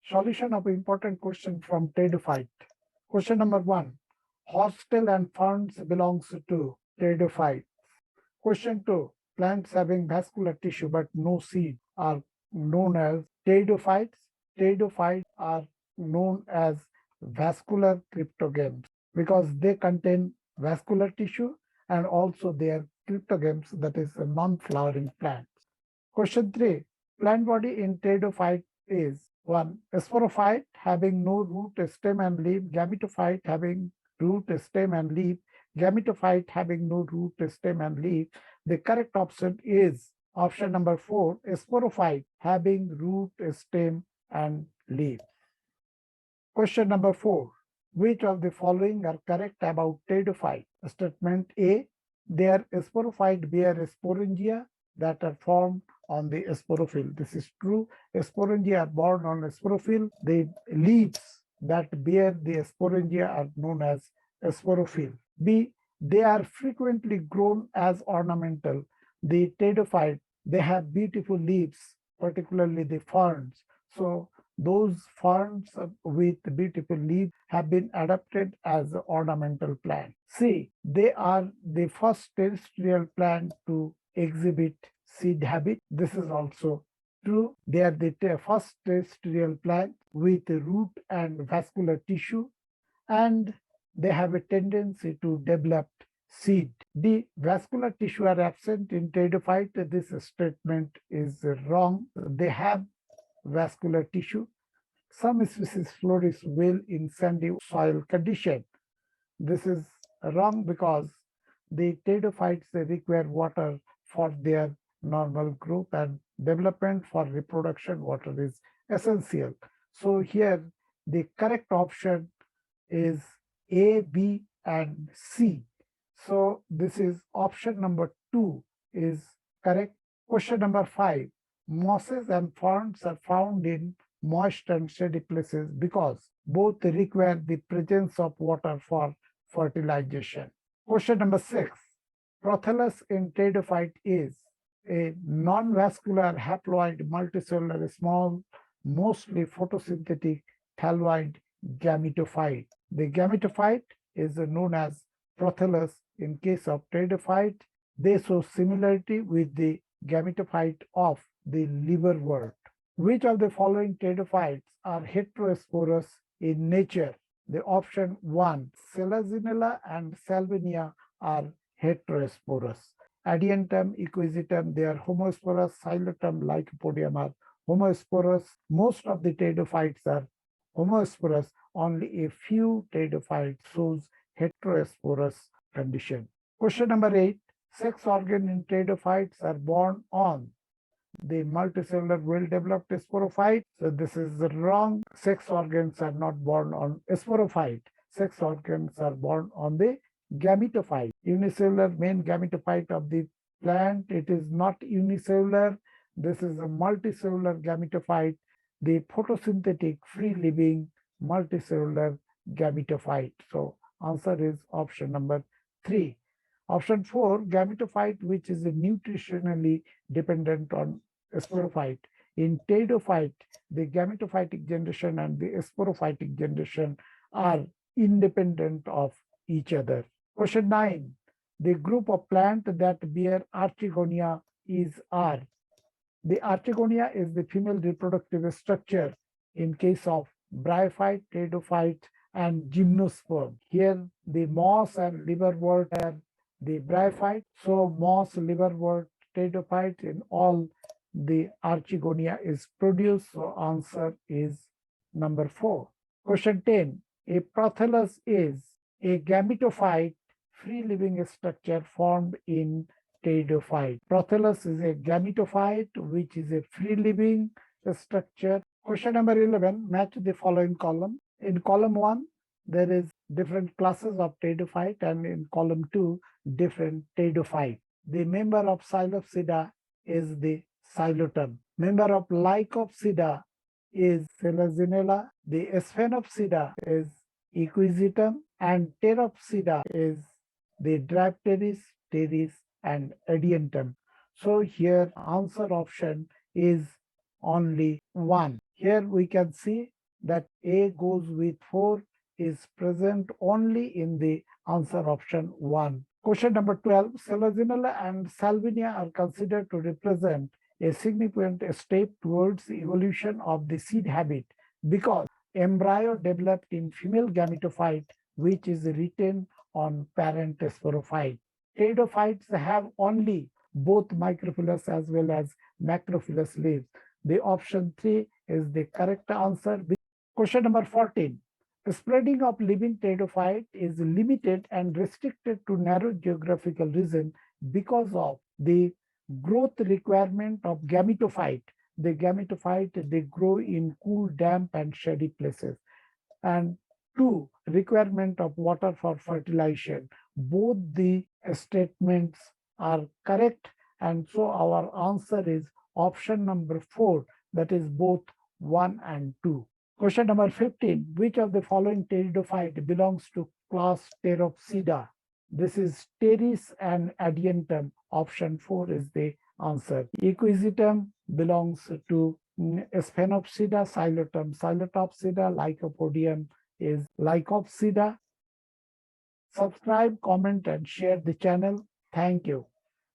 Solution of important question from Pteridophyte. Question number 1. Horsetail and ferns belongs to Pteridophyte. Question 2. Plants having vascular tissue but no seed are known as Pteridophytes. Pteridophytes are known as vascular cryptogams because they contain vascular tissue and also they are cryptogams, that is non-flowering plants. Question 3. Plant body in Pteridophyte is 1. Sporophyte having no root, stem and leaf, gametophyte having root, stem and leaf, gametophyte having no root, stem and leaf. The correct option is option number 4, sporophyte having root, stem and leaf. Question number 4. Which of the following are correct about pteridophyte? Statement A. Their sporophyte bear sporangia that are formed on the sporophyll. This is true. Sporangia are born on sporophyll. The leaves that bear the sporangia are known as sporophyll. B. They are frequently grown as ornamental. The pteridophyte, they have beautiful leaves, particularly the ferns. So those ferns with beautiful leaves have been adapted as ornamental plants. C. They are the first terrestrial plant to exhibit seed habit. This is also true. They are the first terrestrial plant with root and vascular tissue, and they have a tendency to develop seed. D. Vascular tissue are absent in pteridophyte. This statement is wrong. They have vascular tissue. Some species flourish well in sandy soil condition. This is wrong because the pteridophytes require water for their normal growth and development. For reproduction, water is essential. So here the correct option is A, B and C. So this is option number 2 is correct. Question number 5. Mosses and ferns are found in moist and shady places because both require the presence of water for fertilization. Question number 6. Prothallus in pteridophyte is a non-vascular haploid multicellular small, mostly photosynthetic thalloid gametophyte. The gametophyte is known as Prothallus. In case of pteridophyte, they show similarity with the gametophyte of the liverwort. Which of the following pteridophytes are heterosporous in nature? The option 1, Selaginella and Salvinia are heterosporous. Adiantum, equisetum, they are homosporous. Xylotum, Lycopodium are homosporous. Most of the pteridophytes are homosporous. Only a few pteridophytes shows heterosporous condition. Question number 8. Sex organ in pteridophytes are born on the multicellular well-developed sporophyte. So this is wrong. Sex organs are not born on sporophyte. Sex organs are born on the gametophyte. Unicellular main gametophyte of the plant. It is not unicellular. This is a multicellular gametophyte. The photosynthetic free-living multicellular gametophyte. So answer is option number 3. Option 4, gametophyte, which is nutritionally dependent on sporophyte. In pteridophyte, the gametophytic generation and the sporophytic generation are independent of each other. Question 9. The group of plants that bear archegonia is R. The archegonia is the female reproductive structure in case of bryophyte, pteridophyte, and gymnosperm. Here, the moss and liverwort are the bryophyte. So moss, liverwort, pteridophyte, in all the archegonia is produced. So answer is number 4. Question 10. A prothallus is a gametophyte free-living structure formed in pteridophyte. Prothallus is a gametophyte which is a free-living structure. Question number 11. Match the following column. In column 1, there is different classes of pteridophyte, and in column 2, different pteridophyte. The member of Psilopsida is the Xylotum. Member of Lycopsida is Selaginella. The Sphenopsida is Equisetum, and Pteropsida is the Dipteris, Pteris, and Adiantum. So here answer option is only 1. Here we can see that A goes with 4 is present only in the answer option 1. Question number 12. Selaginella and Salvinia are considered to represent a significant step towards evolution of the seed habit because embryo developed in female gametophyte which is written on parent sporophyte. Pteridophytes have only both microphyllous as well as macrophyllous leaves. The option 3 is the correct answer. Question number 14. The spreading of living pteridophyte is limited and restricted to narrow geographical region because of the growth requirement of gametophyte. The gametophyte, they grow in cool, damp, and shady places. And 2, requirement of water for fertilization. Both the statements are correct, and so our answer is option number 4, that is both 1 and 2. Question number 15. Which of the following pteridophyte belongs to class Pteropsida? This is Pteris and Adiantum. Option 4 is the answer. Equisetum belongs to Sphenopsida, Xylotum, Xylotopsida, Lycopodium is Lycopsida. Subscribe, comment, and share the channel. Thank you.